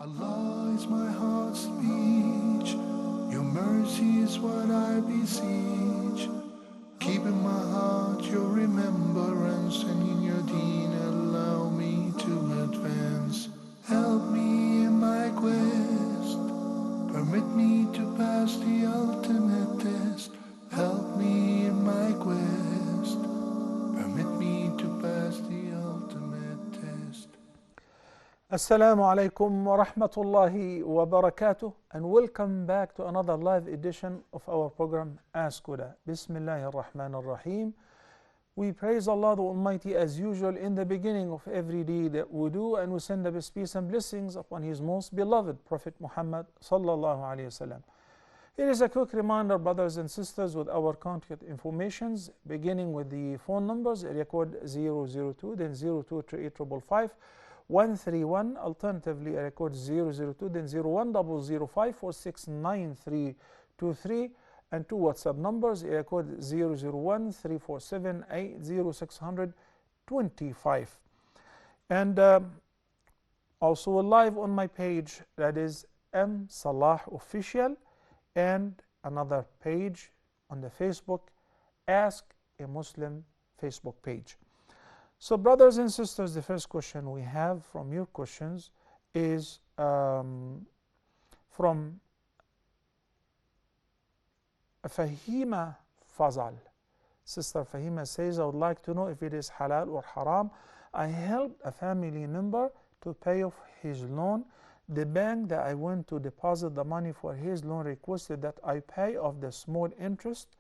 Allah is my heart's speech, your mercy is what I beseech. Keep in my heart your remembrance, and in your deen allow me to advance. Help me in my quest, permit me to pass the ultimate test. Help me in my quest, permit me to pass the ultimate test. Assalamu alaikum wa rahmatullahi wa barakatuh, and welcome back to another live edition of our program Ask Huda. Bismillahir Rahmanir Rahim. We praise Allah the Almighty as usual in the beginning of every day that we do, and we send the best peace and blessings upon His most beloved Prophet Muhammad sallallahu alaihi wasallam. Here is a quick reminder, brothers and sisters, with our contact informations, beginning with the phone numbers, area code 002, then 023855. 131, alternatively area code 002, then 010054693323, and two WhatsApp numbers, area code 00134780625. And also live on my page, that is M Salah Official, and another page on the Facebook, Ask a Muslim Facebook page. So brothers and sisters, the first question we have from your questions is from Fahima Fazal. Sister Fahima says, I would like to know if it is halal or haram. I helped a family member to pay off his loan. The bank that I went to deposit the money for his loan requested that I pay off the small interest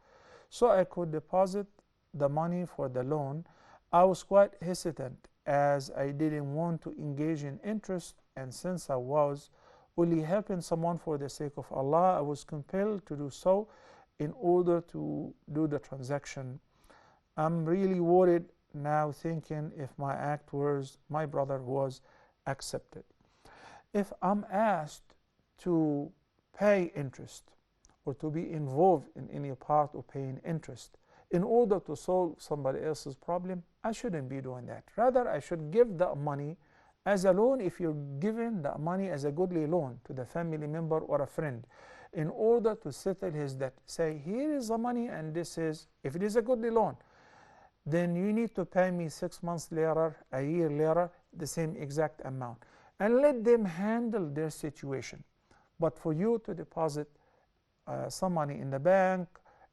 so I could deposit the money for the loan. I was quite hesitant as I didn't want to engage in interest, and since I was only helping someone for the sake of Allah, I was compelled to do so in order to do the transaction. I'm really worried now, thinking if my act towards my brother was accepted. If I'm asked to pay interest or to be involved in any part of paying interest in order to solve somebody else's problem, I shouldn't be doing that. Rather, I should give the money as a loan if you're giving the money as a goodly loan to the family member or a friend in order to settle his debt. Say, here is the money, and this is, if it is a goodly loan, then you need to pay me 6 months later, a year later, the same exact amount. And let them handle their situation. But for you to deposit some money in the bank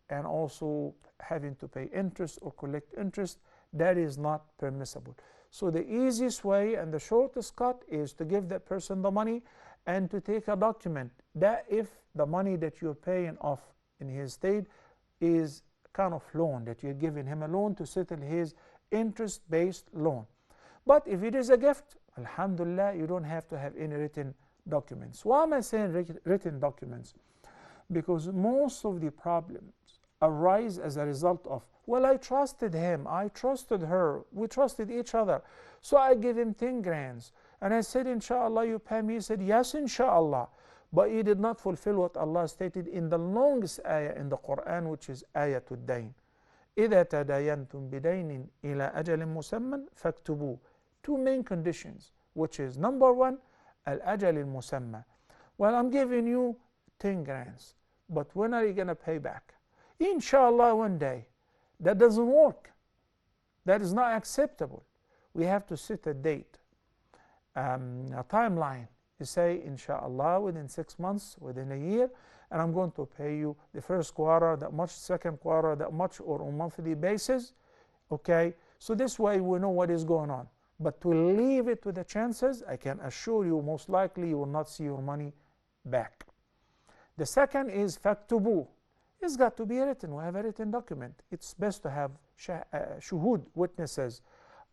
and also having to pay interest or collect interest, that is not permissible. So the easiest way and the shortest cut is to give that person the money and to take a document that if the money that you're paying off in his state is kind of loan, that you're giving him a loan to settle his interest-based loan. But if it is a gift, alhamdulillah, you don't have to have any written documents. Why am I saying written documents? Because most of the problems arise as a result of, well, I trusted him, I trusted her, we trusted each other, so I gave him 10 grands, and I said, inshallah, you pay me. He said, yes, inshallah, but he did not fulfill what Allah stated in the longest ayah in the Quran, which is ayatul dayn. إِذَا تَدَايَنْتُمْ بِدَيْنٍ إِلَى أَجَلٍ مُسَمًّى فَاكْتُبُوهُ. Two main conditions, which is number one, al-ajal al-musamma. Well, I'm giving you 10 grands, but when are you going to pay back? Inshallah, one day. That doesn't work. That is not acceptable. We have to set a date, a timeline. You say, inshallah, within 6 months, within a year, and I'm going to pay you the first quarter that much, second quarter that much, or on a monthly basis. Okay? So this way we know what is going on. But to leave it to the chances, I can assure you most likely you will not see your money back. The second is faktubu. It's got to be written. We have a written document. It's best to have shuhud, witnesses.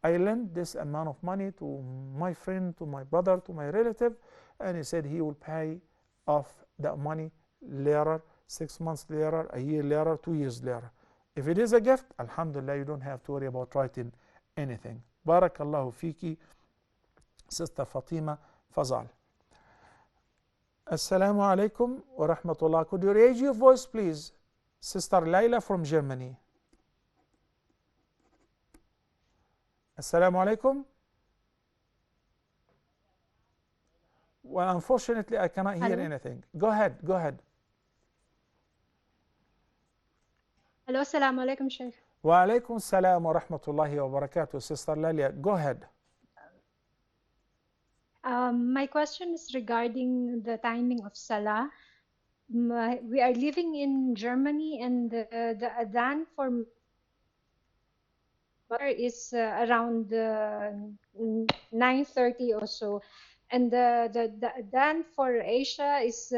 I lent this amount of money to my friend, to my brother, to my relative, and he said he will pay off that money later, 6 months later, a year later, 2 years later. If it is a gift, alhamdulillah, you don't have to worry about writing anything. Barakallahu fiki, Sister Fatima Fazal. Assalamu alaikum wa rahmatullah. Could you raise your voice, please? Sister Layla from Germany. Assalamu alaikum. Well, unfortunately, I cannot hear Hello? anything. Go ahead, go ahead. Hello, Assalamu alaikum, Sheikh. Wa alaikum salam wa rahmatullahi wa barakatuh. Sister Lalia, go ahead. My question is regarding the timing of Salah. We are living in Germany, and the adhan for is around 9:30 or so, and the adhan for Asia is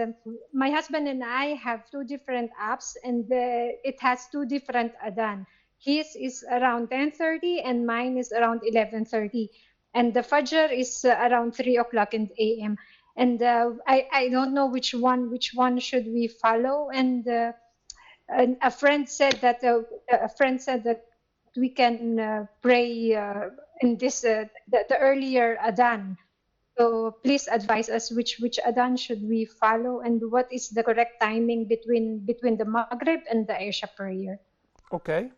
my husband and I have two different apps, and it has two different adhan. His is around 10:30 and mine is around 11:30, and the Fajr is around 3 o'clock in the a.m. And I don't know which one should we follow, and a friend said that we can pray in this the earlier adhan. So please advise us which adhan should we follow, and what is the correct timing between the Maghrib and the Isha prayer. Okay.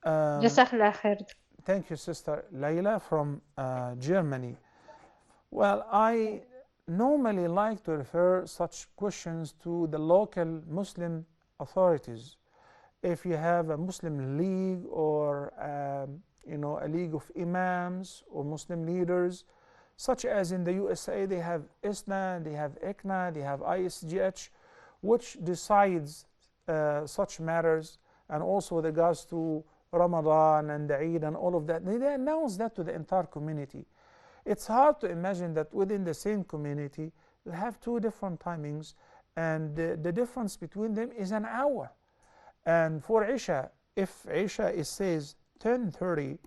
Jazakallah khair. Thank you, Sister Layla from Germany. Well, I normally like to refer such questions to the local Muslim authorities. If you have a Muslim league or a league of imams or Muslim leaders, such as in the USA, they have ISNA, they have ICNA, they have ISGH, which decides such matters, and also with regards to Ramadan and the Eid and all of that. They announce that to the entire community. It's hard to imagine that within the same community you have two different timings, and the difference between them is an hour. And for Isha, if Isha says 10:30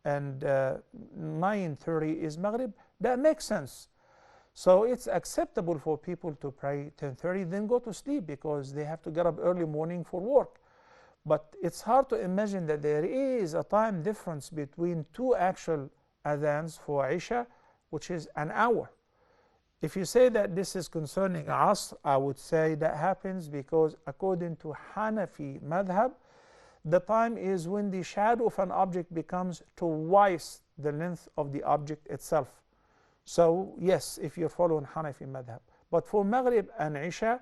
and 9:30 is Maghrib, that makes sense. So it's acceptable for people to pray 10:30, then go to sleep because they have to get up early morning for work. But it's hard to imagine that there is a time difference between two actual adhans for Isha, which is an hour. If you say that this is concerning Asr, I would say that happens because according to Hanafi madhab, the time is when the shadow of an object becomes twice the length of the object itself. So yes, if you're following Hanafi madhab. But for Maghrib and Isha,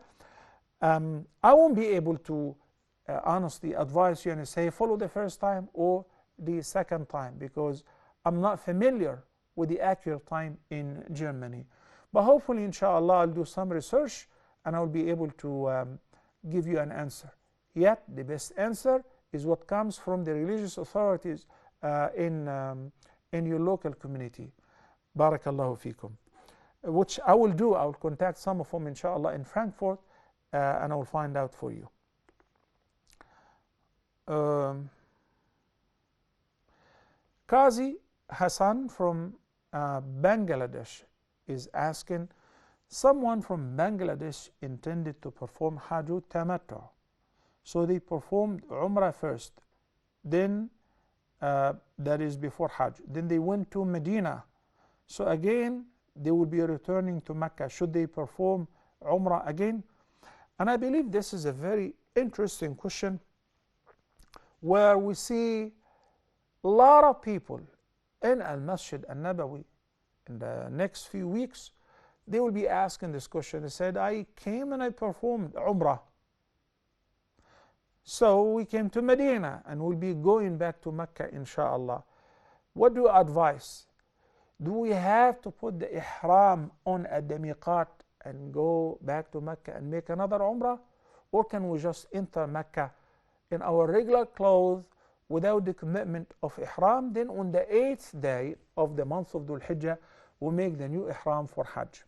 I won't be able to honestly advise you and say follow the first time or the second time, because I'm not familiar with the accurate time in Germany. But hopefully, inshallah, I'll do some research and I'll be able to give you an answer. Yet, the best answer is what comes from the religious authorities in your local community. Barakallahu fikum. Which I will do. I will contact some of them, inshallah, in Frankfurt, and I will find out for you. Qazi Hassan from Bangladesh is asking, someone from Bangladesh intended to perform Hajj Tamattu. So they performed Umrah first, then that is before Hajj. Then they went to Medina. So again, they will be returning to Mecca. Should they perform Umrah again? And I believe this is a very interesting question, where we see a lot of people in Al-Masjid Al-Nabawi in the next few weeks. They will be asking this question. They said, I came and I performed Umrah. So we came to Medina and we'll be going back to Mecca, inshallah. What do you advise? Do we have to put the ihram on at the miqat and go back to Mecca and make another Umrah? Or can we just enter Mecca in our regular clothes without the commitment of ihram? Then on the 8th day of the month of Dhul Hijjah, we make the new ihram for Hajj.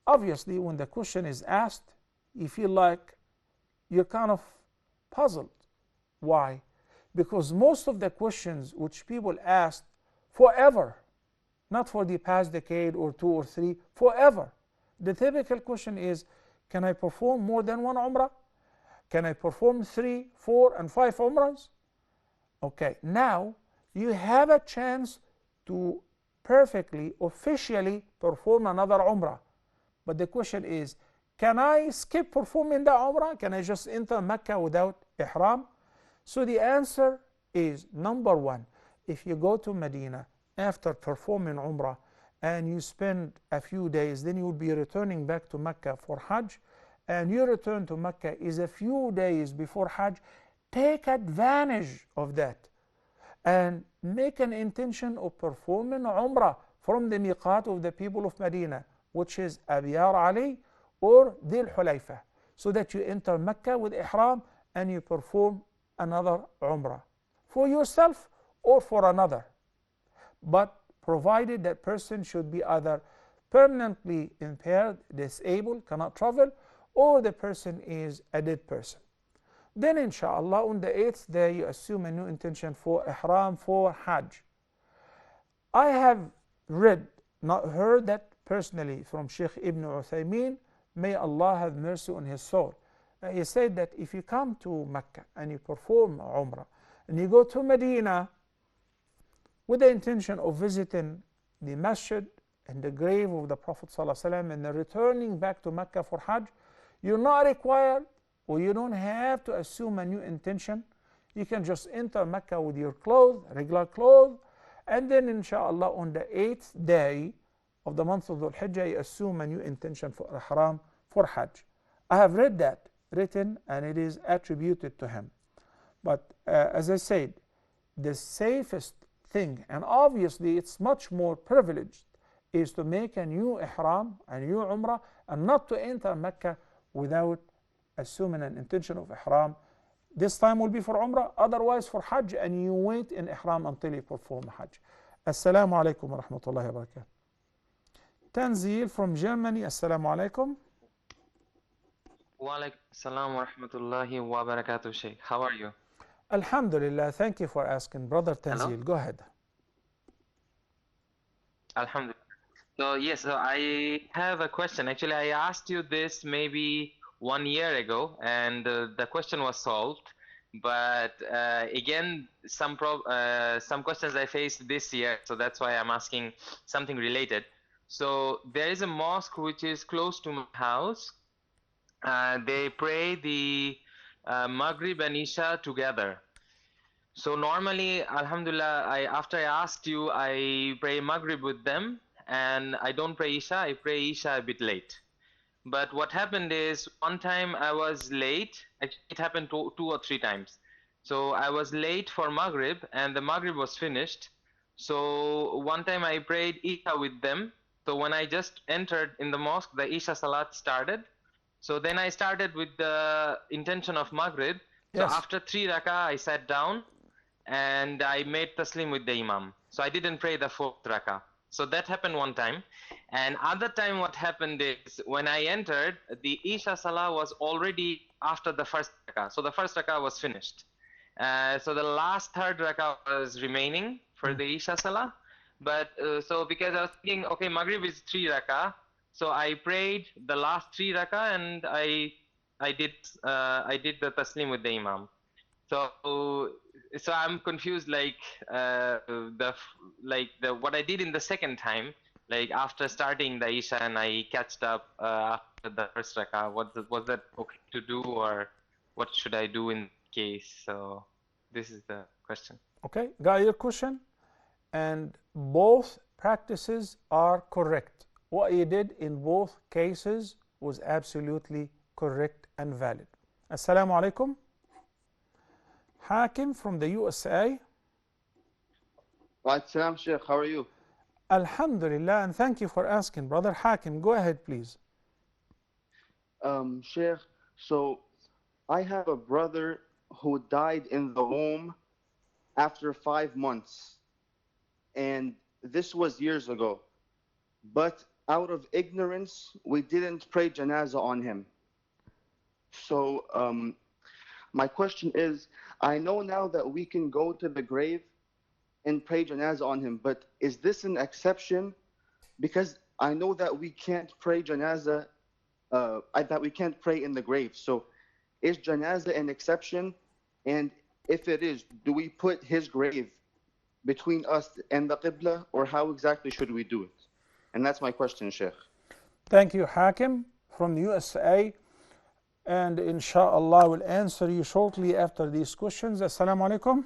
Obviously, when the question is asked, you feel like you're kind of puzzled. Why? Because most of the questions which people ask forever, not for the past decade or 2 or 3, forever. The typical question is, can I perform more than one Umrah? Can I perform 3, 4, and 5 Umrahs? Okay, now you have a chance to perfectly, officially perform another Umrah. But the question is, can I skip performing the Umrah? Can I just enter Mecca without Ihram? So the answer is, number one, if you go to Medina after performing Umrah and you spend a few days, then you will be returning back to Mecca for Hajj, and your return to Mecca is a few days before Hajj, take advantage of that and make an intention of performing Umrah from the miqat of the people of Medina, which is Abiyar Ali or Dhul Hulayfa, so that you enter Mecca with Ihram and you perform another Umrah for yourself or for another. But provided that person should be either permanently impaired, disabled, cannot travel, or the person is a dead person. Then inshallah on the 8th day you assume a new intention for Ihram for Hajj. I have read, not heard that personally from Sheikh Ibn Uthaymeen, may Allah have mercy on his soul. He said that if you come to Mecca and you perform Umrah and you go to Medina with the intention of visiting the Masjid and the grave of the Prophet ﷺ and then returning back to Mecca for Hajj, you're not required or you don't have to assume a new intention. You can just enter Mecca with your clothes, regular clothes, and then inshallah on the 8th day of the month of Dhul Hijjah you assume a new intention for Ihram for Hajj. I have read that written and it is attributed to him. But as I said, the safest thing, and obviously it's much more privileged, is to make a new Ihram, a new Umrah, and not to enter Mecca without assuming an intention of Ihram. This time will be for Umrah, otherwise for Hajj, and you wait in Ihram until you perform Hajj. Assalamu alaikum wa rahmatullahi wa barakatuh. Tanzil from Germany, Assalamu alaikum. Wa alaikum assalam wa rahmatullahi wa barakatuh, Sheikh. How are you? Alhamdulillah, thank you for asking. Brother Tanzil, Hello? go ahead. Alhamdulillah. So yes, so I have a question. Actually, I asked you this maybe 1 year ago, and the question was solved. But again, some questions I faced this year, so that's why I'm asking something related. So there is a mosque which is close to my house. They pray the Maghrib and Isha together. So normally, Alhamdulillah, after I asked you, I pray Maghrib with them, and I don't pray Isha. I pray Isha a bit late. But what happened is, one time I was late. Actually, it happened two or three times. So I was late for Maghrib, and the Maghrib was finished. So one time I prayed Isha with them. So when I just entered in the mosque, the Isha Salat started. So then I started with the intention of Maghrib. So Yes. after 3 rakah, I sat down and I made taslim with the Imam. So I didn't pray the 4th rakah. So that happened one time. And other time what happened is, when I entered, the Isha Salah was already after the 1st rakah. So the 1st rakah was finished. So the last 3rd rakah was remaining for the Isha Salah. But so because I was thinking, okay, Maghrib is 3 rakah. So I prayed the last 3 rakah and I did the taslim with the Imam. So I'm confused, like what I did in the second time, like after starting the Isha and I catched up after the 1st rakah. Was that okay to do, or what should I do in case? So this is the question. Okay, got your question? And both practices are correct. What you did in both cases was absolutely correct and valid. Assalamu alaikum. Hakim from the USA. Right, Salam Sheikh, how are you? Alhamdulillah, and thank you for asking, brother Hakim. Go ahead, please. Sheikh, so I have a brother who died in the womb after 5 months, and this was years ago. But out of ignorance, we didn't pray janaza on him. So my question is, I know now that we can go to the grave and pray janaza on him, but is this an exception? Because I know that we can't pray janaza, that we can't pray in the grave. So is janaza an exception? And if it is, do we put his grave between us and the Qibla, or how exactly should we do it? And that's my question, Sheikh. Thank you, Hakim from the USA. And inshallah, will answer you shortly after these questions. Assalamu alaikum.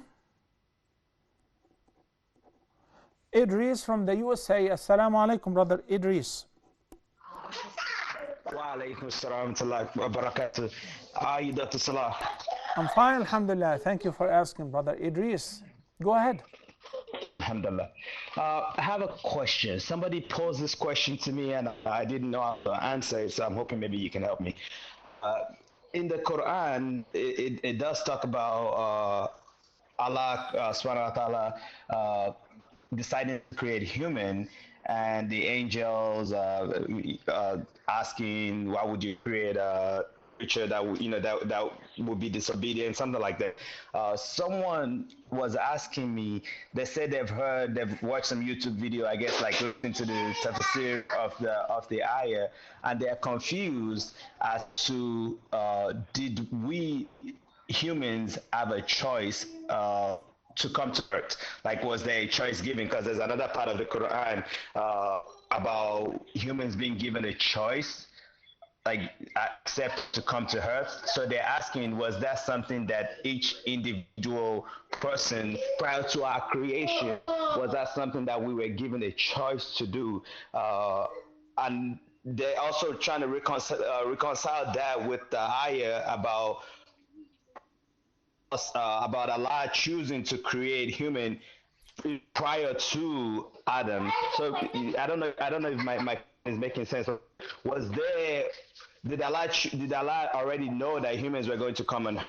Idris from the USA. Assalamu alaikum, brother Idris. Wa alaikum assalam wa barakatuh. How are you, Dr. Salah? I'm fine, alhamdulillah. Thank you for asking, brother Idris. Go ahead. Alhamdulillah. I have a question. Somebody posed this question to me and I didn't know how to answer it, so I'm hoping maybe you can help me. In the Quran, it does talk about Allah subhanahu wa ta'ala deciding to create human, and the angels asking, why would you create a creature that that would be disobedient, something like that. Someone was asking me. They said they've watched some YouTube video, I guess, like listening to the tafsir of the ayah, and they're confused as to did we humans have a choice to come to earth? Like, was there a choice given? Because there's another part of the Quran about humans being given a choice, like accept to come to earth. So they're asking, was that something that each individual person prior to our creation, was that something that we were given a choice to do? And they're also trying to reconcile that with the ayah about Allah choosing to create human prior to Adam. So I don't know if my is making sense. Did Allah already know that humans were going to come and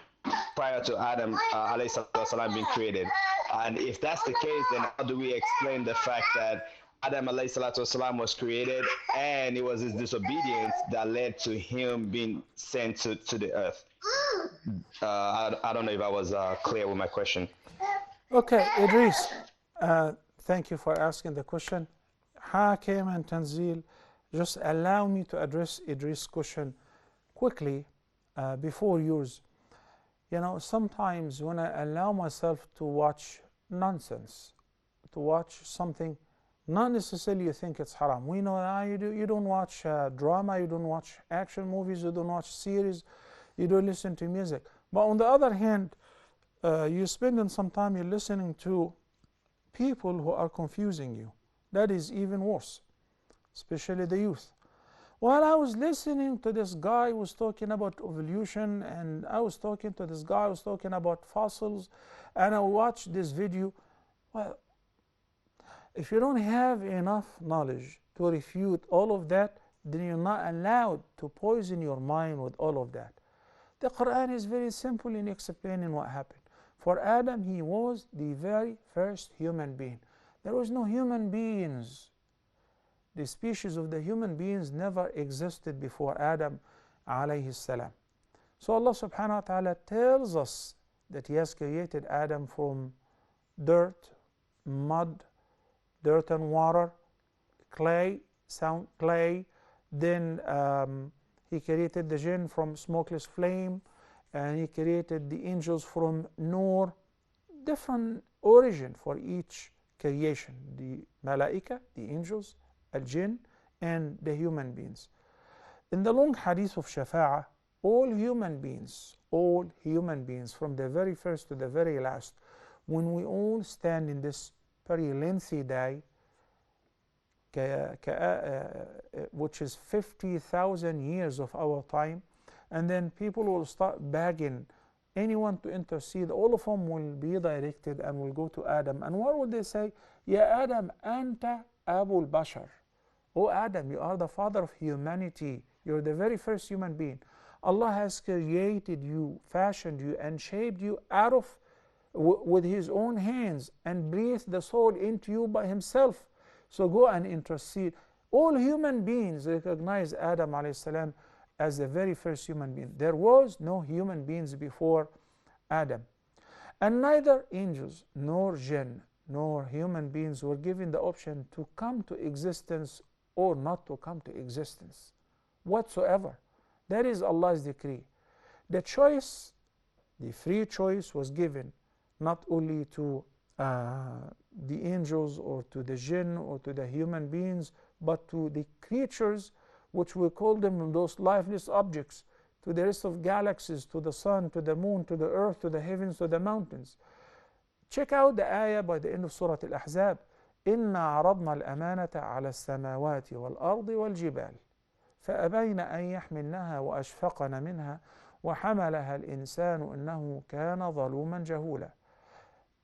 prior to Adam alayhi salatu being created? And if that's the case, then how do we explain the fact that Adam alayhi salatu was created and it was his disobedience that led to him being sent to the earth? I don't know if I was clear with my question. Okay, Idris, thank you for asking the question. Hakim and Tanzil, just allow me to address Idris' question quickly before yours. You know, sometimes when I allow myself to watch nonsense, to watch something, not necessarily you think it's haram. We know that you don't watch drama, you don't watch action movies, you don't watch series, you don't listen to music. But on the other hand, you're spending some time you're listening to people who are confusing you. That is even worse, especially the youth. While I was listening to this guy who was talking about evolution, and I was talking to this guy who was talking about fossils, and I watched this video, well, if you don't have enough knowledge to refute all of that, then you're not allowed to poison your mind with all of that. The Quran is very simple in explaining what happened. For Adam, he was the very first human being. There was no human beings. The species of the human beings never existed before Adam alayhi salam. So Allah subhanahu wa ta'ala tells us that He has created Adam from dirt, mud, dirt and water, clay, then He created the jinn from smokeless flame, and He created the angels from nur. Different origin for each creation, the malaika, the angels, al-jinn, and the human beings. In the long hadith of Shafa'ah, all human beings from the very first to the very last, when we all stand in this very lengthy day, which is 50,000 years of our time, and then people will start begging anyone to intercede. All of them will be directed and will go to Adam. And what would they say? Ya Adam, anta Abul Bashar. Oh Adam, you are the father of humanity. You're the very first human being. Allah has created you, fashioned you, and shaped you out of with His own hands, and breathed the soul into you by Himself. So go and intercede. All human beings recognize Adam alayhi salam as the very first human being. There was no human beings before Adam. And neither angels, nor jinn, nor human beings were given the option to come to existence or not to come to existence whatsoever. That is Allah's decree. The choice, the free choice, was given not only to the angels or to the jinn or to the human beings, but to the creatures, which we call them those lifeless objects, to the rest of galaxies, to the sun, to the moon, to the earth, to the heavens, to the mountains. Check out the ayah by the end of Surah Al-Ahzab. إنا عرضنا الأمانة على السماوات والأرض والجبال فأبين أن يحملنها وأشفقن منها وحملها الإنسان إنه كان ظلوما جهولا.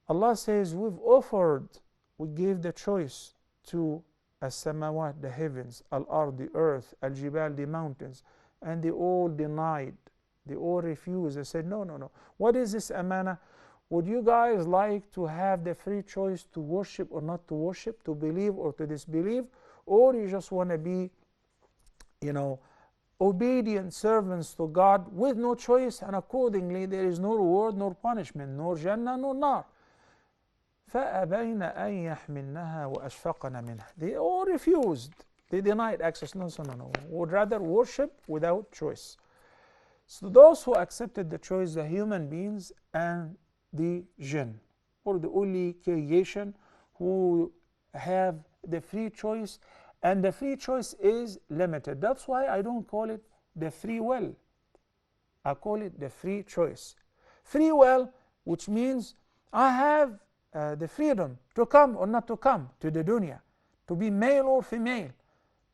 Allah says we gave the choice to as-samawat, the heavens, al-ard, the earth, al-jibal, the mountains, and they all denied, they all refused. They said, no, no, no. What is this amana? Would you guys like to have the free choice to worship or not to worship, to believe or to disbelieve, or you just want to be, obedient servants to God with no choice, and accordingly there is no reward nor punishment, nor Jannah nor Nar. فَأَبَيْنَ أَن يَحْمِلْنَهَا وَأَشْفَقْنَ مِنْهَا. They all refused. They denied access. No, no, no. Would rather worship without choice. So those who accepted the choice, the human beings and the jinn, or the only creation who have the free choice, and the free choice is limited. That's why I don't call it the free will. I call it the free choice. Free will, which means I have the freedom to come or not to come to the dunya, to be male or female,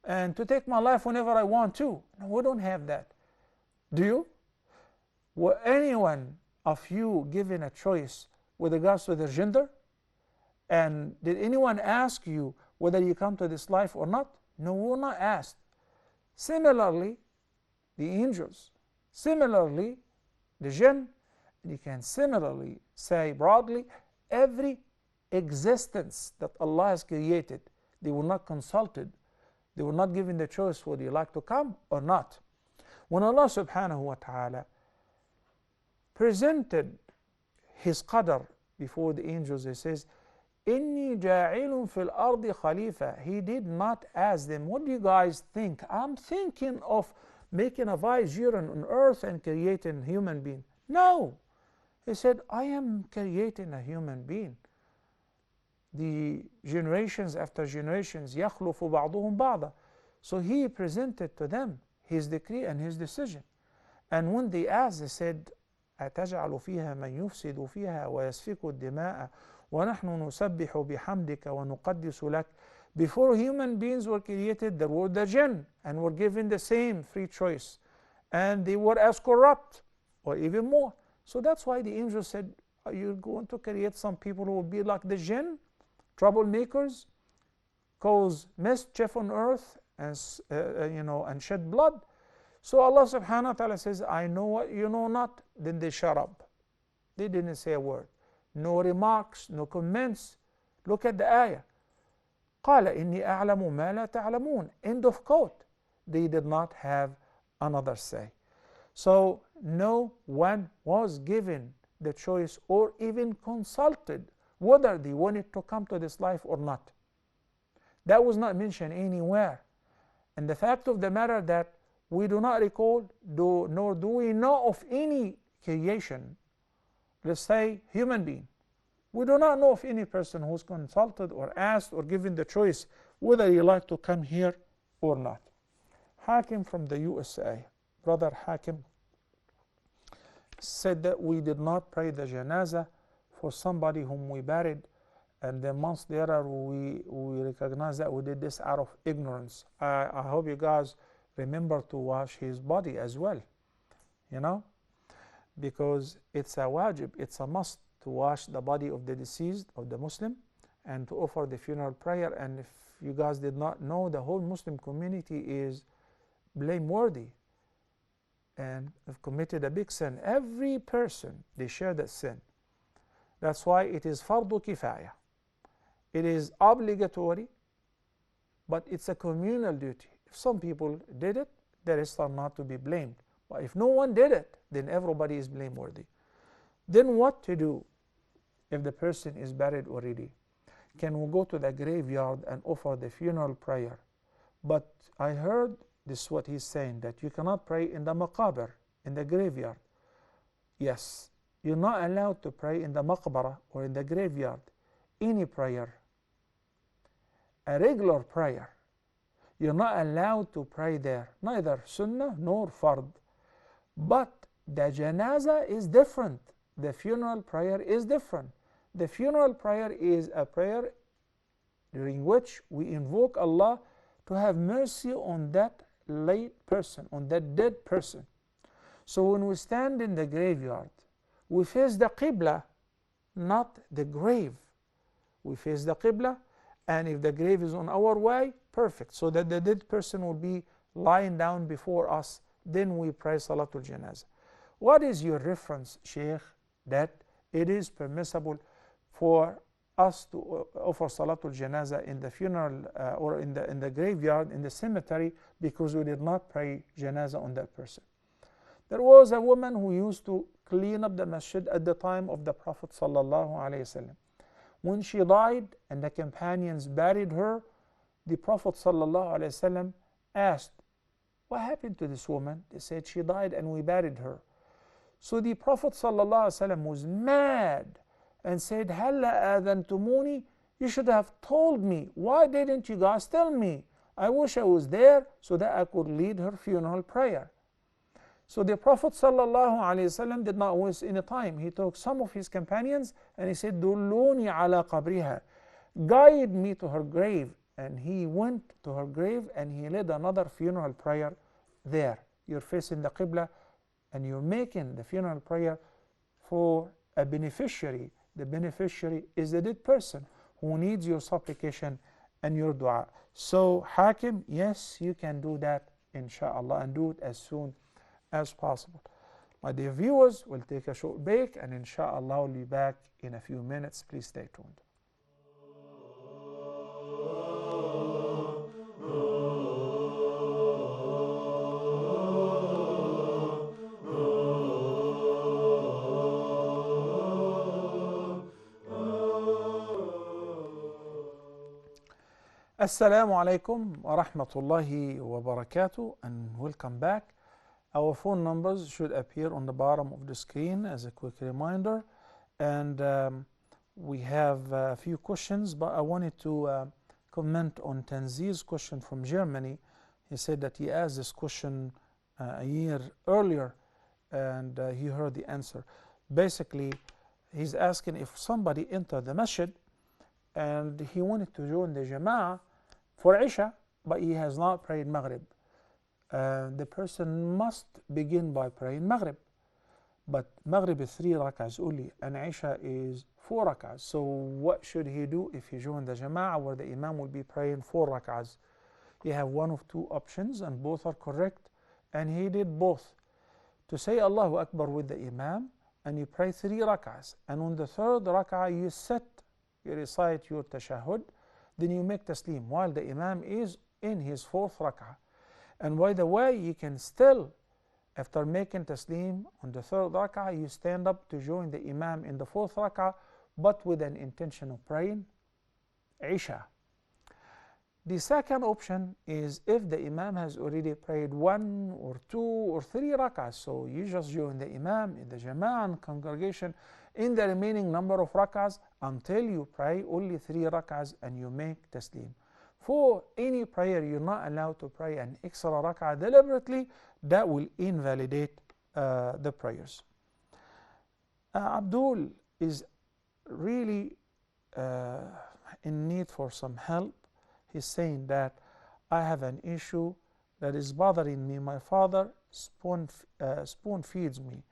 and to take my life whenever I want to. No, we don't have that. Do you? Were anyone of you given a choice with regards to their gender? And did anyone ask you whether you come to this life or not? No, we were not asked. Similarly, the angels. Similarly, the jinn. You can similarly say broadly, every existence that Allah has created, they were not consulted. They were not given the choice, would you like to come or not? When Allah subhanahu wa ta'ala presented His qadr before the angels, He says, إِنِّي جَاعِلٌ فِي الْأَرْضِ خَلِيفَةً. He did not ask them, what do you guys think? I'm thinking of making a vicegerent on earth and creating a human being. No. He said, I am creating a human being. The generations after generations, يَخْلُفُ بَعْضُهُمْ بَعْضًا. So He presented to them His decree and His decision. And when they asked, they said, أَتَجْعَلُ فِيهَا مَنْ يُفْسِدُ فِيهَا وَيَسْفِكُ الدِّمَاءَ وَنَحْنُ نُسَبِّحُ بِحَمْدِكَ وَنُقَدِّسُ لَكَ. Before human beings were created, there were the jinn, and were given the same free choice. And they were as corrupt, or even more. So that's why the angel said, are you going to create some people who will be like the jinn, troublemakers, cause mischief on earth, and and shed blood? So Allah subhanahu wa ta'ala says, I know what you know not. Then they shut up. They didn't say a word. No remarks, no comments. Look at the ayah. قَالَ إِنِّي أَعْلَمُ مَا لَا تَعْلَمُونَ. End of quote. They did not have another say. So no one was given the choice or even consulted whether they wanted to come to this life or not. That was not mentioned anywhere. And the fact of the matter that we do not recall, nor do we know of any creation, let's say human being. We do not know of any person who was consulted or asked or given the choice whether you like to come here or not. Hakim from the USA, Brother Hakim, said that we did not pray the janaza for somebody whom we buried, and then months later we recognize that we did this out of ignorance. I hope you guys remember to wash his body as well, because it's a wajib, it's a must to wash the body of the deceased, of the Muslim, and to offer the funeral prayer. And if you guys did not know, the whole Muslim community is blameworthy and have committed a big sin. Every person, they share that sin. That's why it is fardu kifaya. It is obligatory, but it's a communal duty. If some people did it, the rest are not to be blamed. But if no one did it, then everybody is blameworthy. Then what to do if the person is buried already? Can we go to the graveyard and offer the funeral prayer? But I heard this is what he's saying, that you cannot pray in the maqabir, in the graveyard. Yes, you're not allowed to pray in the maqbara or in the graveyard. Any prayer, a regular prayer, you're not allowed to pray there, neither sunnah nor fard. But the janaza is different. The funeral prayer is different. The funeral prayer is a prayer during which we invoke Allah to have mercy on that late person, on that dead person. So when we stand in the graveyard, we face the Qibla, not the grave. We face the Qibla, and if the grave is on our way, perfect, so that the dead person will be lying down before us. Then we pray Salatul Janazah. What is your reference, Sheikh, that it is permissible for us to offer Salatul Janazah in the funeral or in the graveyard, in the cemetery, because we did not pray Janazah on that person? There was a woman who used to clean up the masjid at the time of the Prophet sallallahu alaihi wasallam. When she died and the companions buried her, the Prophet sallallahu alaihi wasallam asked, "What happened to this woman?" They said, "She died and we buried her." So the Prophet sallallahu alaihi wasallam was mad and said, "Halla adhantumuni, you should have told me. Why didn't you guys tell me? I wish I was there so that I could lead her funeral prayer." So the Prophet ﷺ did not waste any time. He took some of his companions and he said, "Dulluni ala qabriha, guide me to her grave." And he went to her grave and he led another funeral prayer there. You're facing the Qibla and you're making the funeral prayer for a beneficiary. The beneficiary is the dead person who needs your supplication and your dua. So Hakim, yes, you can do that inshallah, and do it as soon as possible. My dear viewers, we'll take a short break and inshallah we'll be back in a few minutes. Please stay tuned. Assalamu alaikum wa rahmatullahi wa barakatuh, and welcome back. Our phone numbers should appear on the bottom of the screen as a quick reminder, and we have a few questions, but I wanted to comment on Tanzir's question from Germany. He said that he asked this question a year earlier and he heard the answer. Basically, he's asking if somebody entered the masjid and he wanted to join the Jama'ah for Isha, but he has not prayed Maghrib. The person must begin by praying Maghrib. But Maghrib is 3 rak'ahs only, and Isha is 4 rak'ahs. So what should he do if he joins the Jama'ah where the Imam will be praying 4 rak'ahs? You have one of two options, and both are correct, and he did both. To say Allahu Akbar with the Imam, and you pray 3 rak'ahs, and on the 3rd rak'ah you sit, you recite your tashahhud, then you make taslim while the Imam is in his 4th rak'ah. And by the way, you can still, after making taslim on the 3rd rak'ah, you stand up to join the Imam in the 4th rak'ah, but with an intention of praying Isha. The second option is if the Imam has already prayed 1 or 2 or 3 rak'ahs, so you just join the Imam in the Jama'ah congregation in the remaining number of rak'ahs until you pray only 3 rak'ahs and you make taslim. For any prayer, you're not allowed to pray an extra rak'ah deliberately. That will invalidate the prayers. Abdul is really in need for some help. He's saying that I have an issue that is bothering me. My father spoon feeds me.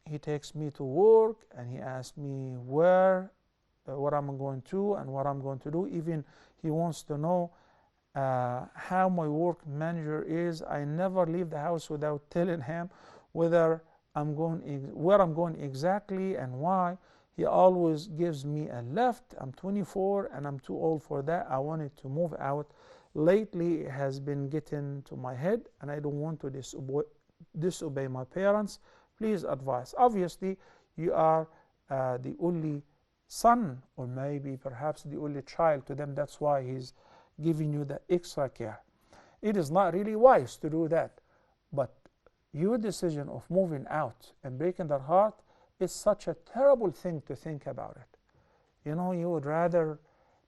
He takes me to work and he asks me what I'm going to and what I'm going to do. Even he wants to know how my work manager is. I never leave the house without telling him where I'm going exactly and why. He always gives me a left. I'm 24 and I'm too old for that. I wanted to move out. Lately it has been getting to my head and I don't want to disobey my parents. Please advise. Obviously you are the only son or maybe perhaps the only child to them. That's why he's giving you the extra care. It is not really wise to do that, but your decision of moving out and breaking their heart is such a terrible thing to think about it. You know, you would rather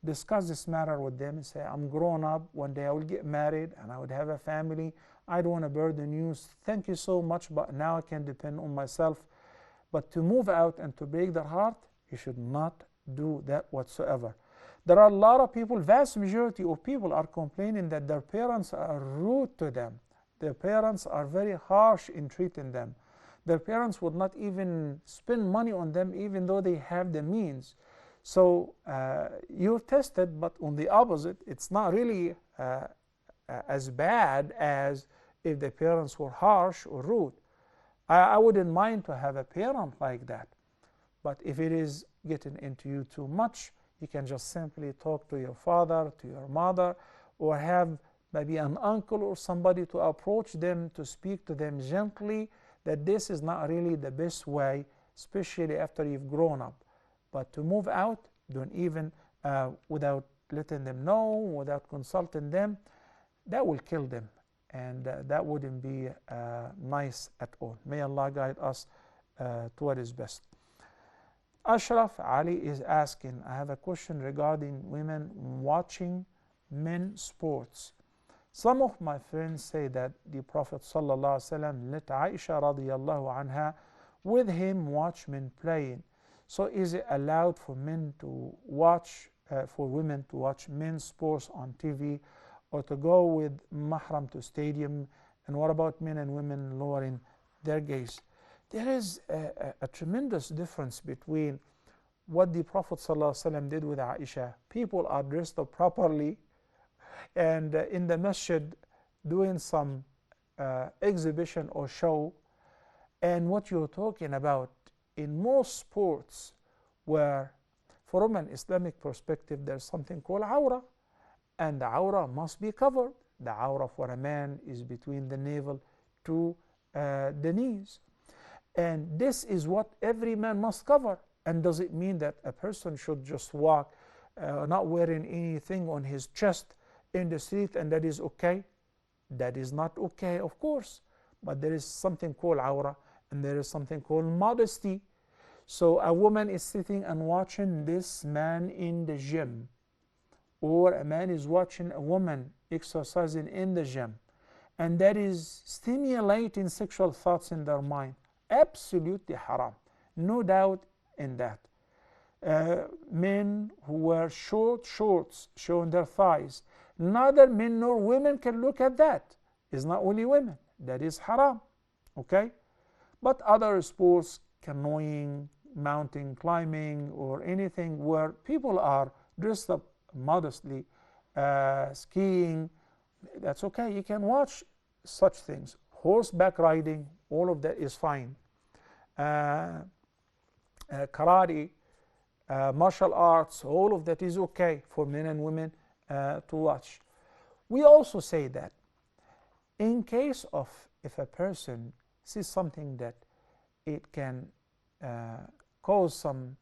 discuss this matter with them and say, I'm grown up, one day I will get married and I would have a family. I don't want to burden you. Thank you so much, but now I can depend on myself. But to move out and to break their heart, you should not do that whatsoever. There are a lot of people, vast majority of people are complaining that their parents are rude to them. Their parents are very harsh in treating them. Their parents would not even spend money on them even though they have the means. So you're tested, but on the opposite, it's not really as bad as if the parents were harsh or rude. I wouldn't mind to have a parent like that. But if it is getting into you too much, you can just simply talk to your father, to your mother, or have maybe an uncle or somebody to approach them, to speak to them gently, that this is not really the best way, especially after you've grown up. But to move out, don't even, without letting them know, without consulting them, that will kill them. And that wouldn't be nice at all. May Allah guide us to what is best. Ashraf Ali is asking, I have a question regarding women watching men's sports. Some of my friends say that the Prophet ﷺ let Aisha radiallahu anha with him watch men playing. So is it allowed for men to watch, for women to watch men's sports on TV, or to go with mahram to stadium? And what about men and women lowering their gaze? There is a tremendous difference between what the Prophet ﷺ did with Aisha. People are dressed up properly and in the masjid doing some exhibition or show. And what you're talking about in most sports, where from an Islamic perspective there's something called awrah, and the awrah must be covered. The awrah for a man is between the navel to the knees. And this is what every man must cover. And does it mean that a person should just walk not wearing anything on his chest in the street and that is okay? That is not okay, of course. But there is something called awrah, and there is something called modesty. So a woman is sitting and watching this man in the gym, or a man is watching a woman exercising in the gym, and that is stimulating sexual thoughts in their mind. Absolutely haram, no doubt in that. Men who wear short shorts showing their thighs, neither men nor women can look at that. It's not only women, that is haram. Okay? But other sports, canoeing, mountain climbing, or anything where people are dressed up modestly, skiing, that's okay. You can watch such things. Horseback riding, all of that is fine. Karate, martial arts, all of that is okay for men and women to watch. We also say that in case of if a person sees something that it can cause some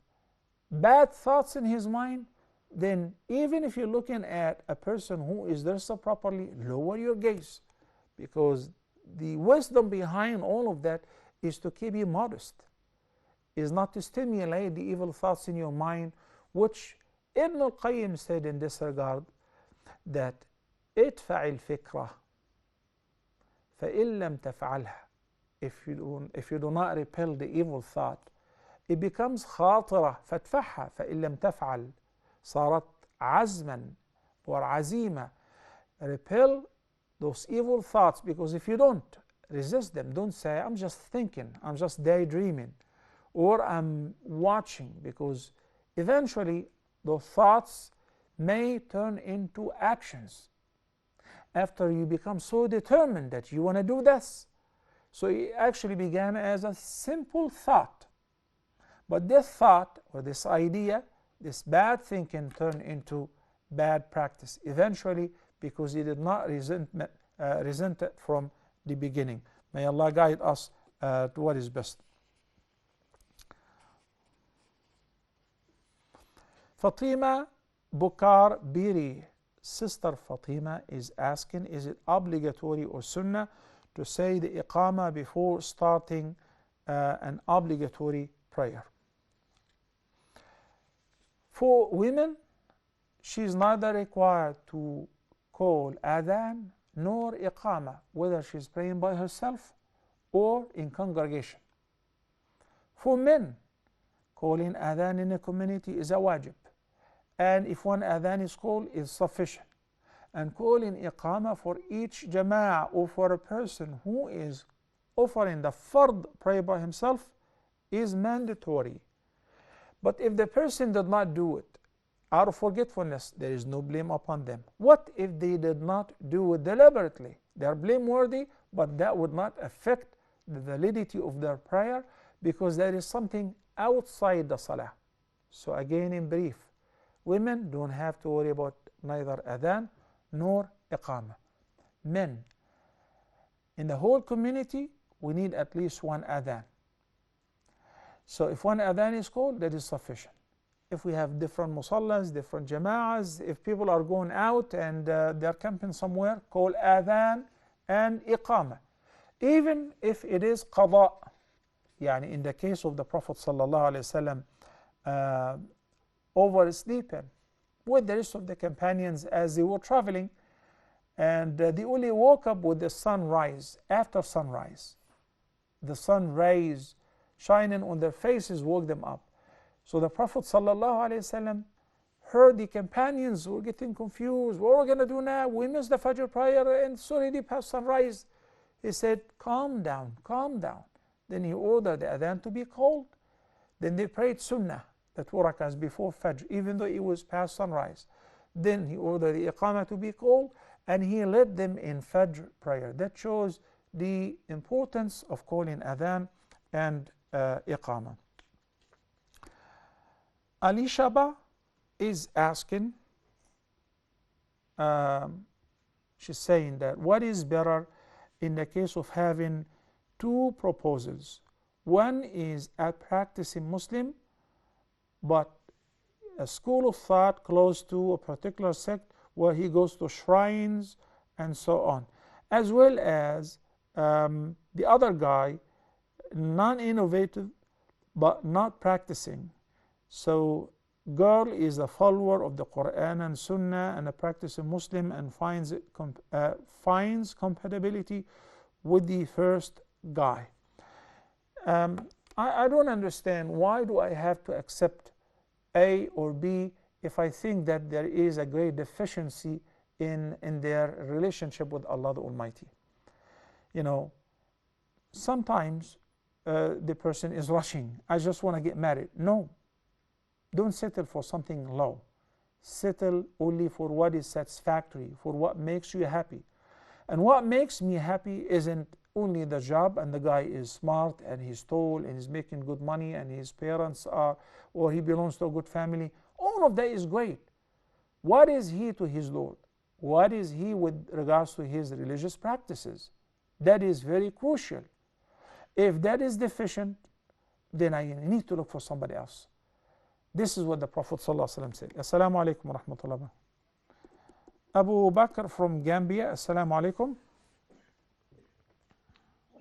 bad thoughts in his mind, then even if you're looking at a person who is dressed up properly, lower your gaze, because the wisdom behind all of that is to keep you modest, is not to stimulate the evil thoughts in your mind, which Ibn al-Qayyim said in this regard, that ادفع الفكرة فإن لم تفعلها. If you do not repel the evil thought, it becomes خاطرة فادفعها فإن لم تفعل صارت عزما or عزيمة. Repel those evil thoughts, because if you don't resist them, don't say I'm just thinking, I'm just daydreaming, or I'm watching, because eventually those thoughts may turn into actions after you become so determined that you want to do this. So it actually began as a simple thought, but this thought or this idea, this bad thinking, turned into bad practice eventually, because he did not resent it from the beginning. May Allah guide us to what is best. Fatima Bukar Biri, Sister Fatima, is asking, is it obligatory or sunnah to say the iqamah before starting an obligatory prayer? For women, she is neither required to call adhan nor iqamah, whether she is praying by herself or in congregation. For men, calling adhan in a community is a wajib, and if one adhan is called, is sufficient. And calling iqamah for each jama'ah or for a person who is offering the fard prayer by himself is mandatory. But if the person did not do it out of forgetfulness, there is no blame upon them. What if they did not do it deliberately? They are blameworthy, but that would not affect the validity of their prayer because there is something outside the salah. So again, in brief, women don't have to worry about neither adhan nor iqamah. Men, in the whole community, we need at least one adhan. So if one adhan is called, that is sufficient. If we have different musallas, different jama'as, if people are going out and they're camping somewhere, call adhan and iqamah. Even if it is qada, yani in the case of the Prophet sallallahu alaihi wasallam, oversleeping with the rest of the companions as they were traveling, and they only woke up with the sunrise, after sunrise. The sun rays shining on their faces woke them up. So the Prophet ﷺ heard the companions were getting confused. What are we going to do now? We missed the Fajr prayer and it's already past sunrise. He said, calm down, calm down. Then he ordered the adhan to be called. Then they prayed sunnah, the 2 rakahs before Fajr, even though it was past sunrise. Then he ordered the iqamah to be called and he led them in Fajr prayer. That shows the importance of calling adhan and iqamah. Ali Shaba is asking, she's saying that what is better in the case of having two proposals? One is a practicing Muslim, but a school of thought close to a particular sect where he goes to shrines and so on, as well as the other guy, non-innovative but not practicing. So girl is a follower of the Quran and Sunnah and a practicing Muslim and finds compatibility with the first guy. I don't understand, why do I have to accept A or B if I think that there is a great deficiency in their relationship with Allah the Almighty? You know, sometimes the person is rushing, I just want to get married. No, don't settle for something low. Settle only for what is satisfactory, for what makes you happy. And what makes me happy isn't only the job and the guy is smart and he's tall and he's making good money and his parents are, or he belongs to a good family. All of that is great. What is he to his Lord? What is he with regards to his religious practices? That is very crucial. If that is deficient, then I need to look for somebody else. This is what the Prophet ﷺ said. Assalamu alaikum wa rahmatullah. Abu Bakr from Gambia. Assalamu alaikum.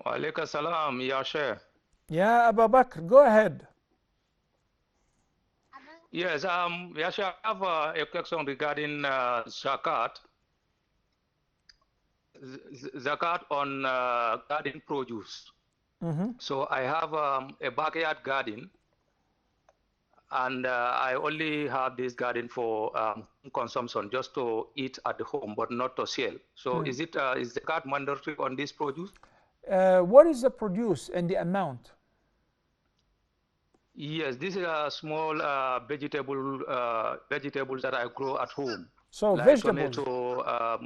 Wa alaikum salam, ya Sheikh. Yeah, Abu Bakr, go ahead. Yes, ya Sheikh, I have a question regarding zakat. Zakat on garden produce. So I have a backyard garden, and I only have this garden for consumption, just to eat at home, but not to sell. So is zakat mandatory on this produce? What is the produce and the amount? Yes, this is a small vegetables that I grow at home. So like vegetables. Tomato,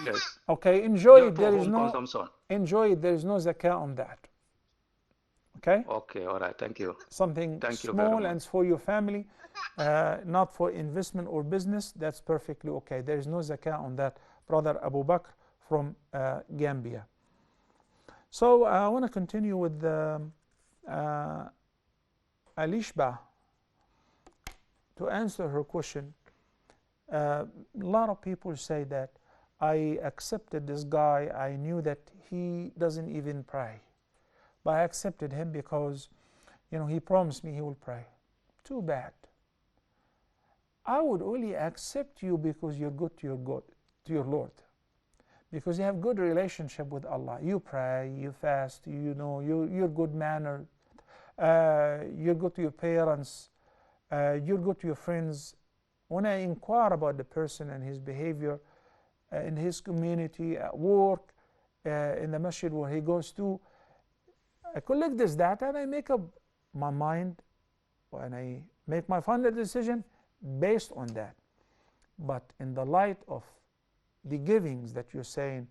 yes. Okay, enjoy it. Just for There is home no consumption. enjoy it. There is no zakah on that. Okay. Okay, all right. Thank you. Something Thank you very small much. and it's for your family, not for investment or business. That's perfectly okay. There is no zakah on that, brother Abu Bakr from Gambia. So I want to continue with Alishba to answer her question. A lot of people say that I accepted this guy. I knew that he doesn't even pray, but I accepted him because, you know, he promised me he will pray. Too bad. I would only accept you because you're good to your Lord, because you have good relationship with Allah. You pray, you fast, you know, you're good mannered, you're good to your parents, you're good to your friends. when I inquire about the person and his behavior in his community, at work, in the masjid where he goes to, I collect this data and I make up my mind and I make my final decision based on that. But in the light of the givings that you're saying,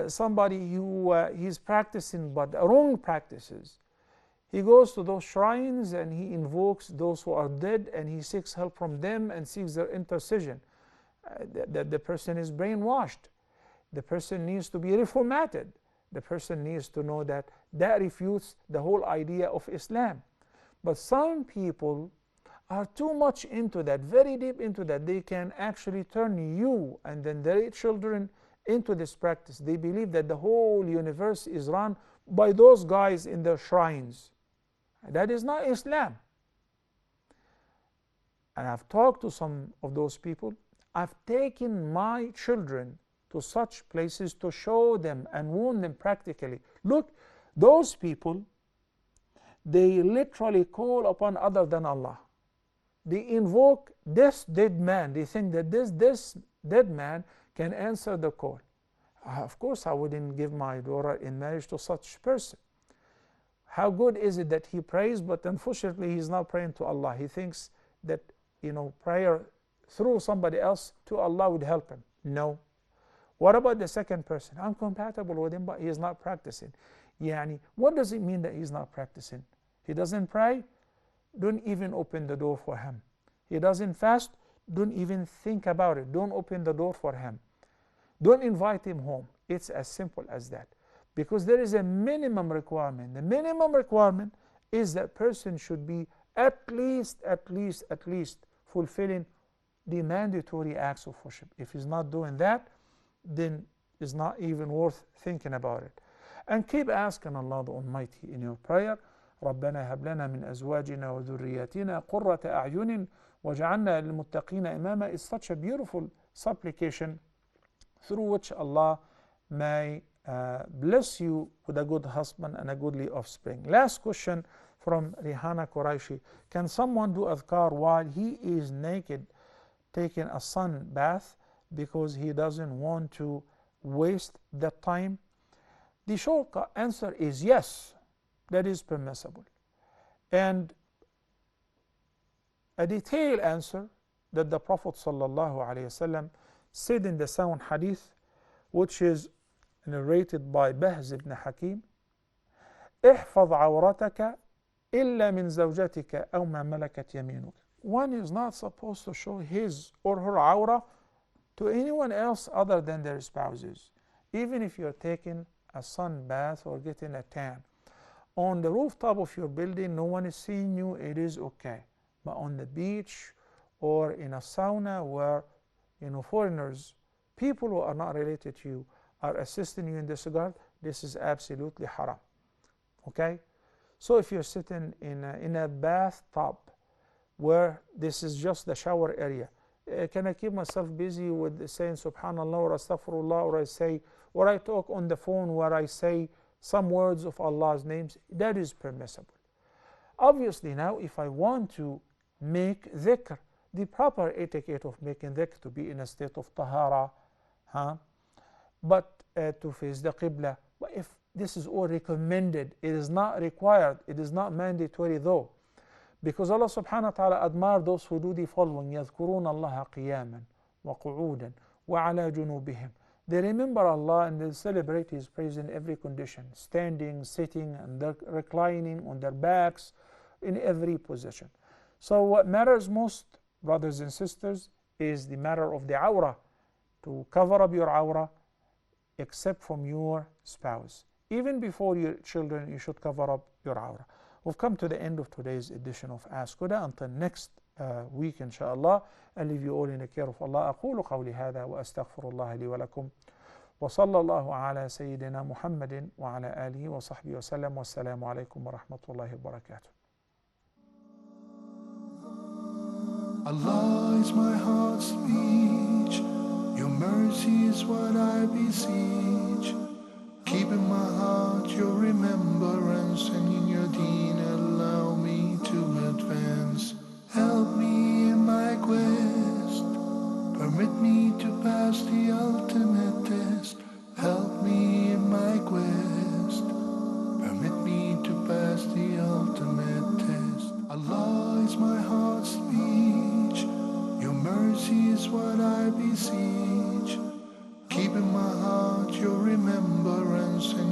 somebody who he's practicing but wrong practices, he goes to those shrines and he invokes those who are dead and he seeks help from them and seeks their intercession. The person is brainwashed. The person needs to be reformatted. The person needs to know that that refutes the whole idea of Islam. But some people are too much into that, very deep into that. They can actually turn you and then their children into this practice. They believe that the whole universe is run by those guys in their shrines. That is not Islam. And I've talked to some of those people. I've taken my children to such places to show them and warn them practically. Look, those people, they literally call upon other than Allah. They invoke this dead man. They think that this dead man can answer the call. Of course, I wouldn't give my daughter in marriage to such person. How good is it that he prays, but unfortunately he's not praying to Allah. He thinks that, prayer through somebody else to Allah would help him. No. What about the second person? I'm compatible with him, but he is not practicing. What does it mean that he's not practicing? He doesn't pray? Don't even open the door for him. He doesn't fast? Don't even think about it. Don't open the door for him. Don't invite him home. It's as simple as that. Because there is a minimum requirement. The minimum requirement is that person should be at least fulfilling the mandatory acts of worship. If he's not doing that, then it's not even worth thinking about it. And keep asking Allah the Almighty in your prayer. ربنا هب لنا من أزواجنا وذرياتنا قرة أعين وجعلنا للمتقين إماما is such a beautiful supplication through which Allah may bless you with a good husband and a goodly offspring. Last question from Rihana Quraishi. Can someone do adhkar while he is naked taking a sun bath because he doesn't want to waste that time? The short answer is yes, that is permissible. And a detailed answer that the Prophet ﷺ said in the sound hadith, which is narrated by Bahz ibn Hakim, احفظ عورتك إلا من زوجتك أو ما ملكت يمينك. One is not supposed to show his or her aura to anyone else other than their spouses. Even if you're taking a sun bath or getting a tan. On the rooftop of your building, no one is seeing you, it is okay. But on the beach or in a sauna where foreigners, people who are not related to you, are assisting you in this regard, this is absolutely haram. Okay? So if you're sitting in a bathtub where this is just the shower area, can I keep myself busy with saying subhanallah or astaghfirullah, or I talk on the phone where I say some words of Allah's names? That is permissible. Obviously now if I want to make dhikr, the proper etiquette of making dhikr to be in a state of tahara, but to face the qibla. But if this is all recommended, it is not required, it is not mandatory though. Because Allah subhanahu wa ta'ala admire those who do the following: يَذْكُرُونَ اللَّهَ قِيَامًا وَقُعُودًا وَعَلَى جُنُوبِهِمْ. They remember Allah and they celebrate His praise in every condition, standing, sitting, and reclining, on their backs, in every position. So what matters most, brothers and sisters, is the matter of the awrah, to cover up your awrah, except from your spouse. Even before your children, you should cover up your awrah. We've come to the end of today's edition of Ask Huda. Until next week, inshallah, I leave you all in the care of Allah. أقول قولي هذا وأستغفر الله لي ولكم وصلى الله على سيدنا محمد وعلى آله وصحبه وسلم والسلام عليكم ورحمة الله وبركاته. Allah is my heart's speech. Your mercy is what I beseech. Keep in my heart your remembrance, and in your deen allow me to advance. Help me in my quest mercy is what I beseech. Keep in my heart your remembrance and